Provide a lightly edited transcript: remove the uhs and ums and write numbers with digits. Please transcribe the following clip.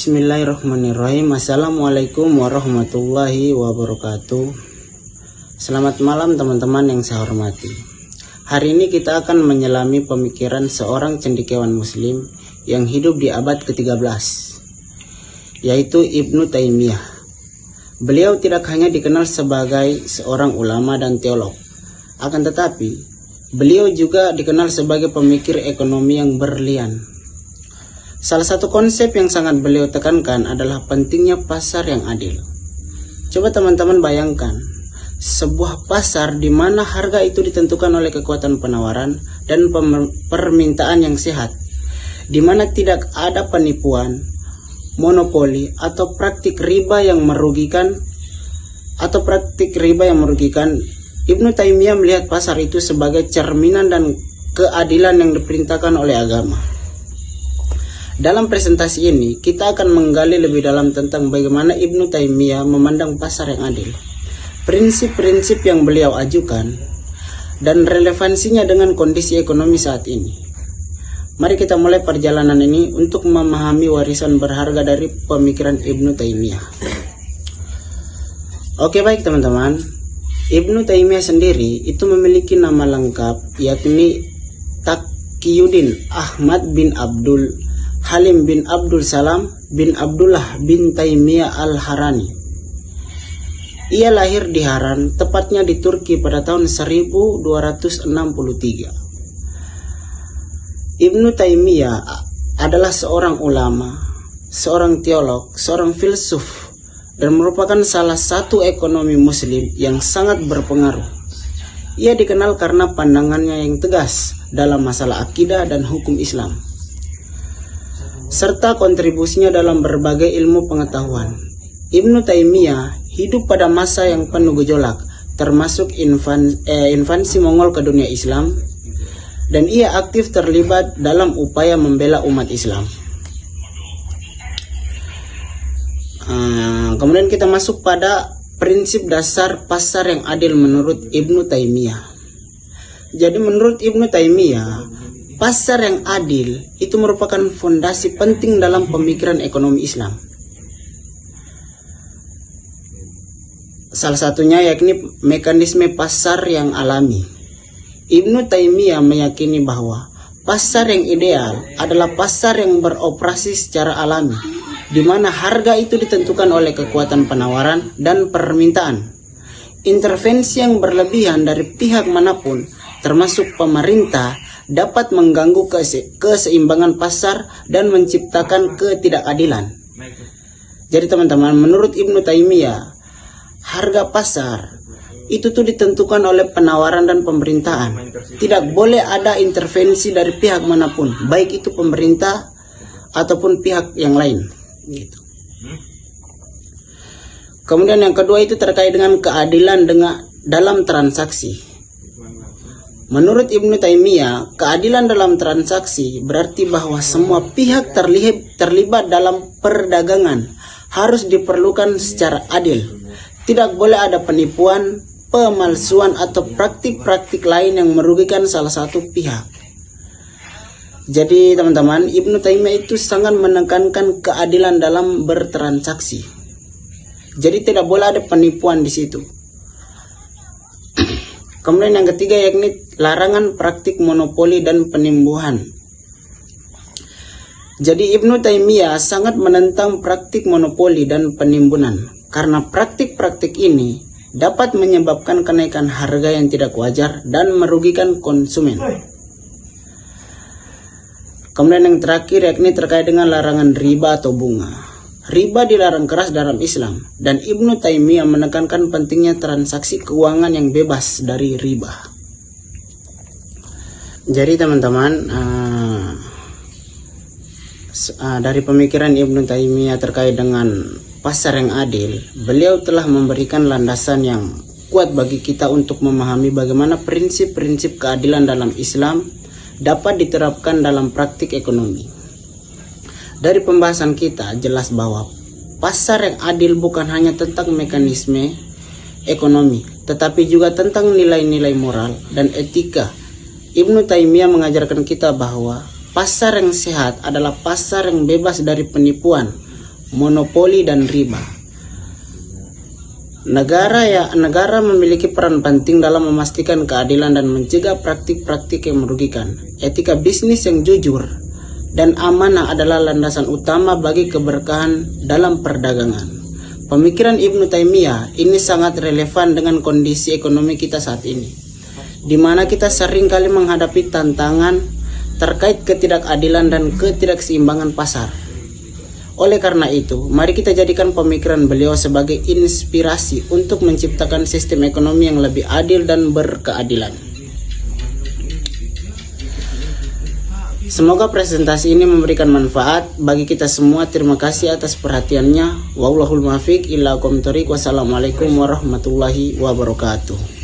Bismillahirrahmanirrahim. Assalamualaikum warahmatullahi wabarakatuh. Selamat malam teman-teman yang saya hormati. Hari ini kita akan menyelami pemikiran seorang cendekiawan muslim yang hidup di abad ke-13, yaitu Ibnu Taimiyah. Beliau tidak hanya dikenal sebagai seorang ulama dan teolog, akan tetapi beliau juga dikenal sebagai pemikir ekonomi yang berlian. Salah satu konsep yang sangat beliau tekankan adalah pentingnya pasar yang adil. Coba teman-teman bayangkan, sebuah pasar di mana harga itu ditentukan oleh kekuatan penawaran dan permintaan yang sehat, di mana tidak ada penipuan, monopoli, atau praktik riba yang merugikan. Ibnu Taimiyah melihat pasar itu sebagai cerminan dan keadilan yang diperintahkan oleh agama. Dalam presentasi ini, kita akan menggali lebih dalam tentang bagaimana Ibnu Taimiyah memandang pasar yang adil, prinsip-prinsip yang beliau ajukan, dan relevansinya dengan kondisi ekonomi saat ini. Mari kita mulai perjalanan ini untuk memahami warisan berharga dari pemikiran Ibnu Taimiyah. Oke, baik teman-teman. Ibnu Taimiyah sendiri itu memiliki nama lengkap, yakni Taqiyuddin Ahmad bin Abdul Halim bin Abdul Salam bin Abdullah bin Taimiyah al-Harani. Ia lahir di Haran, tepatnya di Turki pada tahun 1263. Ibnu Taimiyah adalah seorang ulama, seorang teolog, seorang filsuf, dan merupakan salah satu ekonomi muslim yang sangat berpengaruh. Ia dikenal karena pandangannya yang tegas dalam masalah akidah dan hukum Islam, serta kontribusinya dalam berbagai ilmu pengetahuan. Ibnu Taimiyah hidup pada masa yang penuh gejolak, termasuk invasi Mongol ke dunia Islam, dan ia aktif terlibat dalam upaya membela umat Islam. Kemudian kita masuk pada prinsip dasar pasar yang adil menurut Ibnu Taimiyah. Jadi menurut Ibnu Taimiyah, pasar yang adil itu merupakan fondasi penting dalam pemikiran ekonomi Islam. Salah satunya yakni mekanisme pasar yang alami. Ibnu Taimiyah meyakini bahwa pasar yang ideal adalah pasar yang beroperasi secara alami, di mana harga itu ditentukan oleh kekuatan penawaran dan permintaan. Intervensi yang berlebihan dari pihak manapun, termasuk pemerintah, dapat mengganggu keseimbangan pasar dan menciptakan ketidakadilan. Jadi teman-teman, menurut Ibnu Taimiyah, harga pasar itu tuh ditentukan oleh penawaran dan pemerintahan. Tidak boleh ada intervensi dari pihak manapun, baik itu pemerintah ataupun pihak yang lain. Gitu. Kemudian yang kedua itu terkait dengan keadilan dalam transaksi. Menurut Ibnu Taimiyah, keadilan dalam transaksi berarti bahwa semua pihak terlibat dalam perdagangan harus diperlukan secara adil. Tidak boleh ada penipuan, pemalsuan, atau praktik-praktik lain yang merugikan salah satu pihak. Jadi teman-teman, Ibnu Taimiyah itu sangat menekankan keadilan dalam bertransaksi. Jadi tidak boleh ada penipuan di situ. Kemudian yang ketiga yakni larangan praktik monopoli dan penimbuhan. Jadi Ibnu Taimiyah sangat menentang praktik monopoli dan penimbunan, karena praktik-praktik ini dapat menyebabkan kenaikan harga yang tidak wajar dan merugikan konsumen. Kemudian yang terakhir yakni terkait dengan larangan riba atau bunga. Riba dilarang keras dalam Islam, dan Ibnu Taimiyah menekankan pentingnya transaksi keuangan yang bebas dari riba. Jadi teman-teman, dari pemikiran Ibnu Taimiyah terkait dengan pasar yang adil, beliau telah memberikan landasan yang kuat bagi kita untuk memahami bagaimana prinsip-prinsip keadilan dalam Islam dapat diterapkan dalam praktik ekonomi. Dari pembahasan kita jelas bahwa pasar yang adil bukan hanya tentang mekanisme ekonomi, tetapi juga tentang nilai-nilai moral dan etika. Ibnu Taimiyah mengajarkan kita bahwa pasar yang sehat adalah pasar yang bebas dari penipuan, monopoli, dan riba. Negara memiliki peran penting dalam memastikan keadilan dan mencegah praktik-praktik yang merugikan. Etika bisnis yang jujur dan amanah adalah landasan utama bagi keberkahan dalam perdagangan. Pemikiran Ibnu Taimiyah ini sangat relevan dengan kondisi ekonomi kita saat ini, di mana kita sering kali menghadapi tantangan terkait ketidakadilan dan ketidakseimbangan pasar. Oleh karena itu, mari kita jadikan pemikiran beliau sebagai inspirasi untuk menciptakan sistem ekonomi yang lebih adil dan berkeadilan. Semoga presentasi ini memberikan manfaat bagi kita semua. Terima kasih atas perhatiannya. Wallahul muwaffiq ila aqwamit thoriq. Wassalamualaikum warahmatullahi wabarakatuh.